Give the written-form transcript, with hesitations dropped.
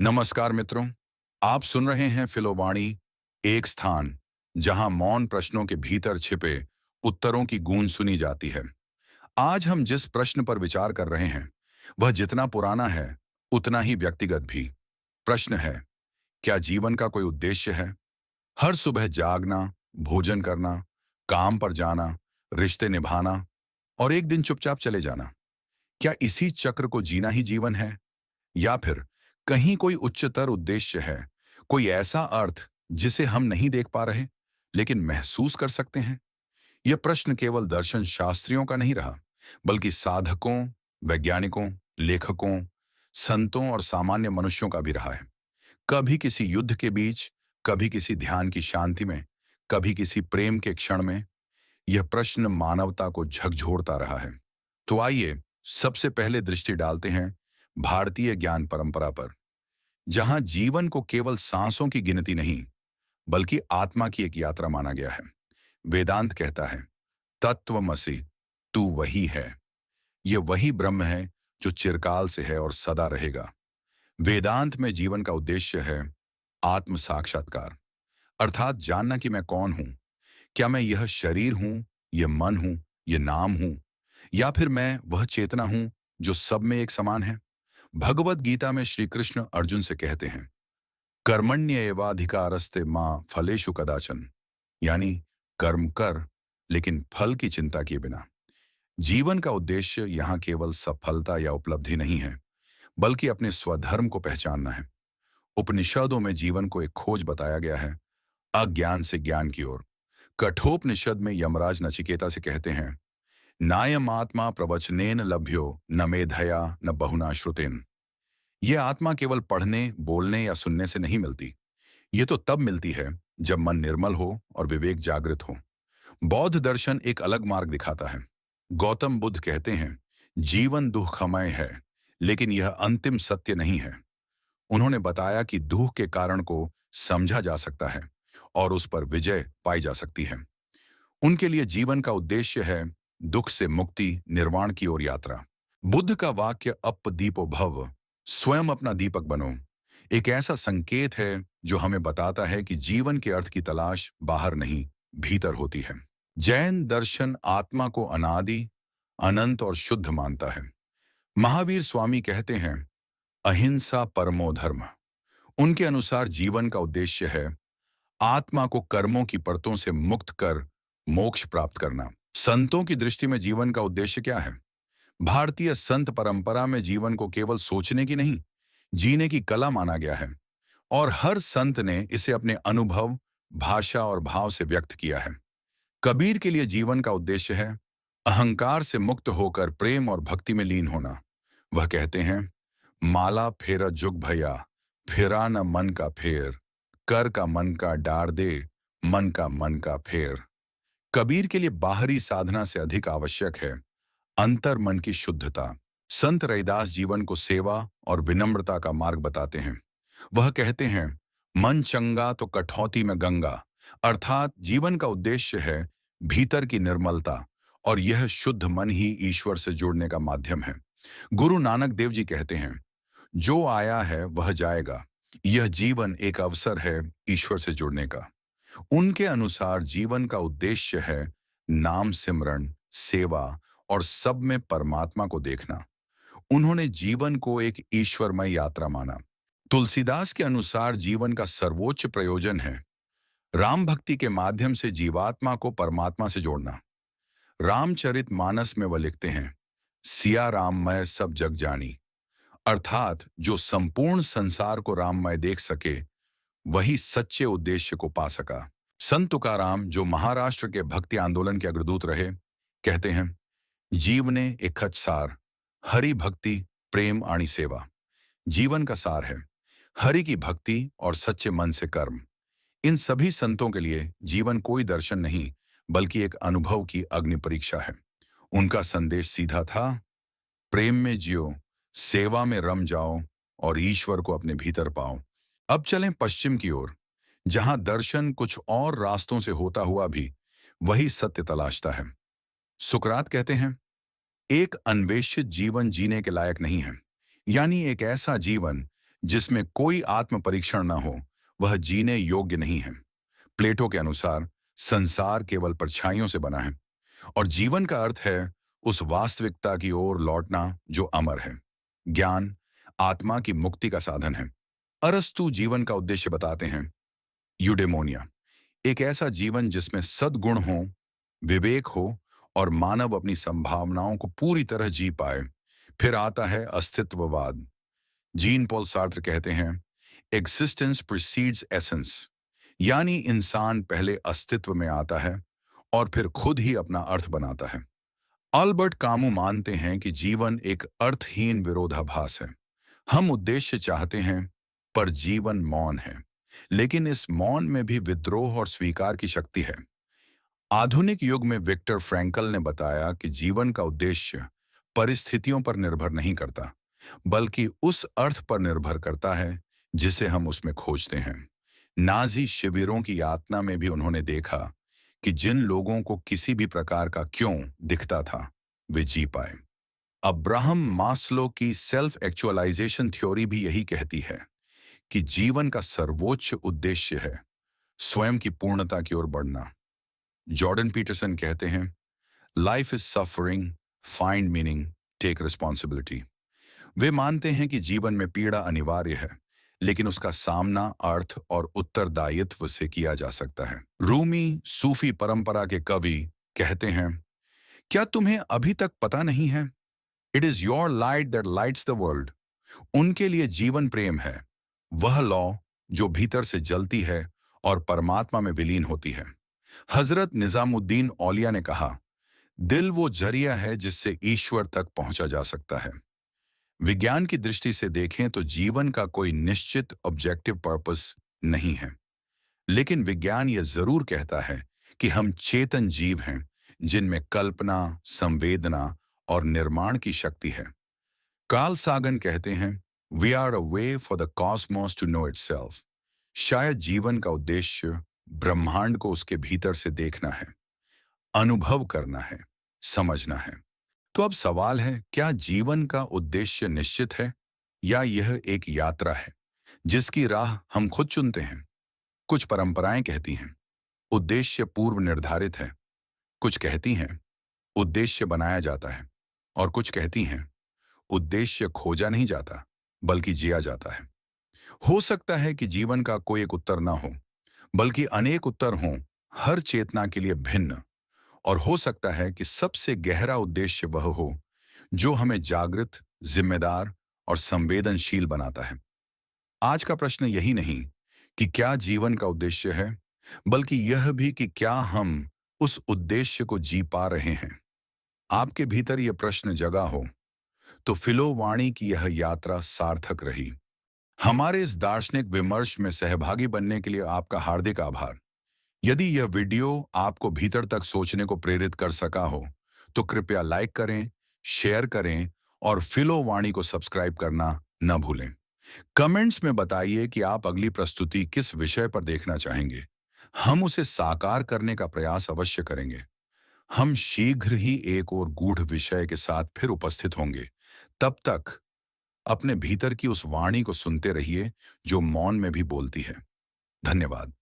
नमस्कार मित्रों, आप सुन रहे हैं फिलोवाणी, एक स्थान जहां मौन प्रश्नों के भीतर छिपे उत्तरों की गूंज सुनी जाती है। आज हम जिस प्रश्न पर विचार कर रहे हैं, वह जितना पुराना है, उतना ही व्यक्तिगत भी। प्रश्न है, क्या जीवन का कोई उद्देश्य है? हर सुबह जागना, भोजन करना, काम पर जाना, रिश्ते निभाना और एक दिन चुपचाप चले जाना। क्या इसी चक्र को जीना ही जीवन है? या फिर कहीं कोई उच्चतर उद्देश्य है, कोई ऐसा अर्थ जिसे हम नहीं देख पा रहे लेकिन महसूस कर सकते हैं? यह प्रश्न केवल दर्शन शास्त्रियों का नहीं रहा, बल्कि साधकों, वैज्ञानिकों, लेखकों, संतों और सामान्य मनुष्यों का भी रहा है। कभी किसी युद्ध के बीच, कभी किसी ध्यान की शांति में, कभी किसी प्रेम के क्षण में, यह प्रश्न मानवता को झकझोरता रहा है। तो आइए सबसे पहले दृष्टि डालते हैं भारतीय ज्ञान परंपरा पर, जहां जीवन को केवल सांसों की गिनती नहीं, बल्कि आत्मा की एक यात्रा माना गया है। वेदांत कहता है, तत्वमसि, तू वही है। यह वही ब्रह्म है जो चिरकाल से है और सदा रहेगा। वेदांत में जीवन का उद्देश्य है आत्म साक्षात्कार, अर्थात जानना कि मैं कौन हूं। क्या मैं यह शरीर हूं, यह मन हूं, यह नाम हूं, या फिर मैं वह चेतना हूं जो सब में एक समान है? भगवत गीता में श्री कृष्ण अर्जुन से कहते हैं, कर्मण्य एवाधिकारस्ते मां फलेषु कदाचन, यानी कर्म कर, लेकिन फल की चिंता किए बिना। जीवन का उद्देश्य यहाँ केवल सफलता या उपलब्धि नहीं है, बल्कि अपने स्वधर्म को पहचानना है। उपनिषदों में जीवन को एक खोज बताया गया है, अज्ञान से ज्ञान की ओर। कठोपनिषद में यमराज नचिकेता से कहते हैं, नायम आत्मा प्रवचनेन लभ्यो न मेधया न बहुना श्रुतेन। यह आत्मा केवल पढ़ने, बोलने या सुनने से नहीं मिलती। ये तो तब मिलती है जब मन निर्मल हो और विवेक जागृत हो। बौद्ध दर्शन एक अलग मार्ग दिखाता है। गौतम बुद्ध कहते हैं, जीवन दुखमय है, लेकिन यह अंतिम सत्य नहीं है। उन्होंने बताया कि दुख के कारण को समझा जा सकता है और उस पर विजय पाई जा सकती है। उनके लिए जीवन का उद्देश्य है दुख से मुक्ति, निर्वाण की ओर यात्रा। बुद्ध का वाक्य अप दीपो भव, स्वयं अपना दीपक बनो, एक ऐसा संकेत है जो हमें बताता है कि जीवन के अर्थ की तलाश बाहर नहीं, भीतर होती है। जैन दर्शन आत्मा को अनादि, अनंत और शुद्ध मानता है। महावीर स्वामी कहते हैं, अहिंसा परमो धर्म। उनके अनुसार जीवन का उद्देश्य है आत्मा को कर्मों की परतों से मुक्त कर मोक्ष प्राप्त करना। संतों की दृष्टि में जीवन का उद्देश्य क्या है? भारतीय संत परंपरा में जीवन को केवल सोचने की नहीं, जीने की कला माना गया है, और हर संत ने इसे अपने अनुभव, भाषा और भाव से व्यक्त किया है। कबीर के लिए जीवन का उद्देश्य है अहंकार से मुक्त होकर प्रेम और भक्ति में लीन होना। वह कहते हैं, माला फेरा जुग भया, फेरा न मन का फेर, कर का मन का डार दे, मन का फेर। कबीर के लिए बाहरी साधना से अधिक आवश्यक है अंतर मन की शुद्धता। संत रैदास जीवन को सेवा और विनम्रता का मार्ग बताते हैं। वह कहते हैं, मन चंगा तो कठौती में गंगा, अर्थात जीवन का उद्देश्य है भीतर की निर्मलता, और यह शुद्ध मन ही ईश्वर से जुड़ने का माध्यम है। गुरु नानक देव जी कहते हैं, जो आया है वह जाएगा, यह जीवन एक अवसर है ईश्वर से जुड़ने का। उनके अनुसार जीवन का उद्देश्य है नाम सिमरण, सेवा और सब में परमात्मा को देखना। उन्होंने जीवन को एक ईश्वरमय यात्रा माना। तुलसीदास के अनुसार जीवन का सर्वोच्च प्रयोजन है राम भक्ति के माध्यम से जीवात्मा को परमात्मा से जोड़ना। रामचरित मानस में वह लिखते हैं, सिया राममय सब जग जानी, अर्थात जो संपूर्ण संसार को राममय देख सके, वही सच्चे उद्देश्य को पा सका। संत तुकाराम, जो महाराष्ट्र के भक्ति आंदोलन के अग्रदूत रहे, कहते हैं, जीवने एकच सार, हरि भक्ति प्रेम आणी सेवा। जीवन का सार है हरि की भक्ति और सच्चे मन से कर्म। इन सभी संतों के लिए जीवन कोई दर्शन नहीं, बल्कि एक अनुभव की अग्नि परीक्षा है। उनका संदेश सीधा था, प्रेम में जियो, सेवा में रम जाओ और ईश्वर को अपने भीतर पाओ। अब चलें पश्चिम की ओर, जहां दर्शन कुछ और रास्तों से होता हुआ भी वही सत्य तलाशता है। सुकरात कहते हैं, एक अन्वेषित जीवन जीने के लायक नहीं है, यानी एक ऐसा जीवन जिसमें कोई आत्म परीक्षण न हो, वह जीने योग्य नहीं है। प्लेटो के अनुसार संसार केवल परछाइयों से बना है और जीवन का अर्थ है उस वास्तविकता की ओर लौटना जो अमर है। ज्ञान आत्मा की मुक्ति का साधन है। अरस्तु जीवन का उद्देश्य बताते हैं, यूडेमोनिया, एक ऐसा जीवन जिसमें सद्गुण हो, विवेक हो और मानव अपनी संभावनाओं को पूरी तरह जी पाए। फिर आता है अस्तित्ववाद। जीन पॉल सार्त्र कहते हैं, एग्जिस्टेंस प्रीसीड्स एसेंस, यानी इंसान पहले अस्तित्व में आता है और फिर खुद ही अपना अर्थ बनाता है। अल्बर्ट कामू मानते हैं कि जीवन एक अर्थहीन विरोधाभास है। हम उद्देश्य चाहते हैं पर जीवन मौन है, लेकिन इस मौन में भी विद्रोह और स्वीकार की शक्ति है। आधुनिक युग में विक्टर फ्रैंकल ने बताया कि जीवन का उद्देश्य परिस्थितियों पर निर्भर नहीं करता, बल्कि उस अर्थ पर निर्भर करता है जिसे हम उसमें खोजते हैं। नाजी शिविरों की यातना में भी उन्होंने देखा कि जिन लोगों को किसी भी प्रकार का क्यों दिखता था, वे जी पाए। अब्राहम मास्लो की सेल्फ एक्चुअलाइजेशन थ्योरी भी यही कहती है कि जीवन का सर्वोच्च उद्देश्य है स्वयं की पूर्णता की ओर बढ़ना। जॉर्डन पीटरसन कहते हैं, life is suffering, find meaning, take responsibility. वे मानते हैं कि जीवन में पीड़ा अनिवार्य है, लेकिन उसका सामना अर्थ और उत्तरदायित्व से किया जा सकता है। रूमी सूफी परंपरा के कवि कहते हैं, क्या तुम्हें अभी तक पता नहीं है, it is your light that lights the world. उनके लिए जीवन प्रेम है, वह लौ जो भीतर से जलती है और परमात्मा में विलीन होती है। हजरत निजामुद्दीन औलिया ने कहा, दिल वो जरिया है जिससे ईश्वर तक पहुंचा जा सकता है। विज्ञान की दृष्टि से देखें तो जीवन का कोई निश्चित ऑब्जेक्टिव पर्पस नहीं है, लेकिन विज्ञान यह जरूर कहता है कि हम चेतन जीव हैं जिनमें कल्पना, संवेदना और निर्माण की शक्ति है। कार्ल सागन कहते हैं, we are a way for the cosmos to know itself. शायद जीवन का उद्देश्य ब्रह्मांड को उसके भीतर से देखना है, अनुभव करना है, समझना है। तो अब सवाल है, क्या जीवन का उद्देश्य निश्चित है या यह एक यात्रा है जिसकी राह हम खुद चुनते हैं? कुछ परंपराएं कहती हैं उद्देश्य पूर्व निर्धारित है, कुछ कहती हैं उद्देश्य बनाया जाता है और कुछ कहती हैं उद्देश्य खोजा नहीं जाता बल्कि जिया जाता है। हो सकता है कि जीवन का कोई एक उत्तर ना हो, बल्कि अनेक उत्तर हों, हर चेतना के लिए भिन्न। और हो सकता है कि सबसे गहरा उद्देश्य वह हो जो हमें जागृत, जिम्मेदार और संवेदनशील बनाता है। आज का प्रश्न यही नहीं कि क्या जीवन का उद्देश्य है, बल्कि यह भी कि क्या हम उस उद्देश्य को जी पा रहे हैं। आपके भीतर यह प्रश्न जगा हो तो फिलोवाणी की यह यात्रा सार्थक रही। हमारे इस दार्शनिक विमर्श में सहभागी बनने के लिए आपका हार्दिक आभार। यदि यह वीडियो आपको भीतर तक सोचने को प्रेरित कर सका हो, तो कृपया लाइक करें, शेयर करें और फिलोवाणी को सब्सक्राइब करना न भूलें। कमेंट्स में बताइए कि आप अगली प्रस्तुति किस विषय पर देखना चाहेंगे। हम उसे साकार करने का प्रयास अवश्य करेंगे। हम शीघ्र ही एक और गूढ़ विषय के साथ फिर उपस्थित होंगे। तब तक अपने भीतर की उस वाणी को सुनते रहिए जो मौन में भी बोलती है। धन्यवाद।